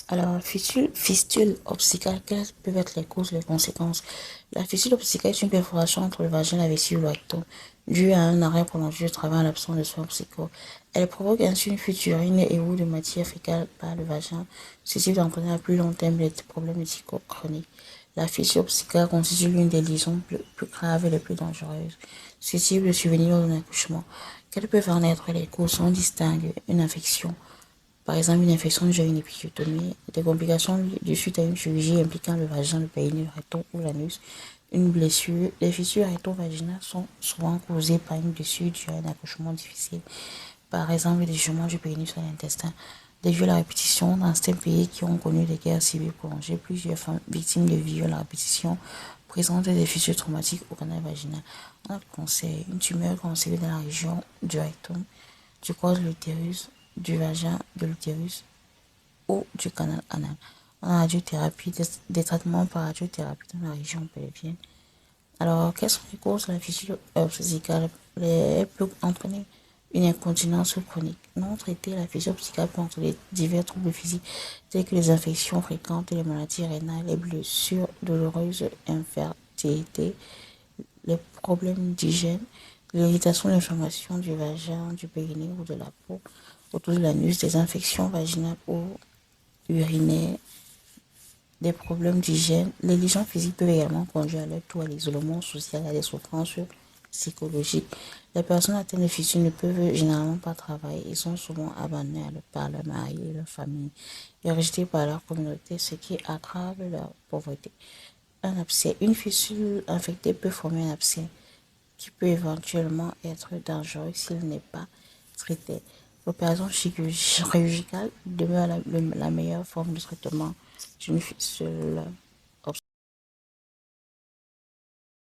Alors, fistule obstétricale, quelles peuvent être les causes, les conséquences? La fistule obstétricale est une perforation entre le vagin et la vessie ou le rectum, due à un arrêt prolongé du travail en l'absence de soins obstétricaux. Elle provoque ainsi une fuite urine et ou de matière fécale par le vagin, susceptible d'entraîner à plus long terme des problèmes médicaux chroniques. La fistule obstétricale constitue l'une des lésions plus graves et les plus dangereuses, susceptibles de survenir lors d'un accouchement. Quelles peuvent en être les causes? On distingue une infection, par exemple une infection due à une épisiotomie, des complications dues suite à une chirurgie impliquant le vagin, le périnée, le rectum ou l'anus, une blessure. Les fissures recto-vaginales sont souvent causées par une blessure due à un accouchement difficile, par exemple le déchirement du périnée sur l'intestin. Des viols à répétition dans certains pays qui ont connu des guerres civiles prolongées, plusieurs femmes victimes de viols à répétition présentent des fissures traumatiques au canal vaginal. On conseille une tumeur conservée dans la région du rectum, du col de l'utérus, du vagin, de l'utérus ou du canal anal. En radiothérapie, des traitements par radiothérapie dans la région pelvienne. Alors, quelles sont les causes de la fissure obstétricale? Elle peut entraîner une incontinence chronique. Non traitée, la fissure obstétricale peut entraîner divers troubles physiques tels que les infections fréquentes, les maladies rénales, les blessures douloureuses, infertilité, les problèmes d'hygiène, l'irritation, l'inflammation du vagin, du périnée ou de la peau autour de l'anus, des infections vaginales ou urinaires, des problèmes d'hygiène. Les lésions physiques peuvent également conduire à leur tour à l'isolement social et à des souffrances psychologiques. Les personnes atteintes de fissures ne peuvent généralement pas travailler. Ils sont souvent abandonnés par leur mari et leur famille et rejetés par leur communauté, ce qui aggrave leur pauvreté. Un abcès. Une fissure infectée peut former un abcès qui peut éventuellement être dangereux s'il n'est pas traité. L'opération chirurgicale demeure la meilleure forme de traitement d'une fissure.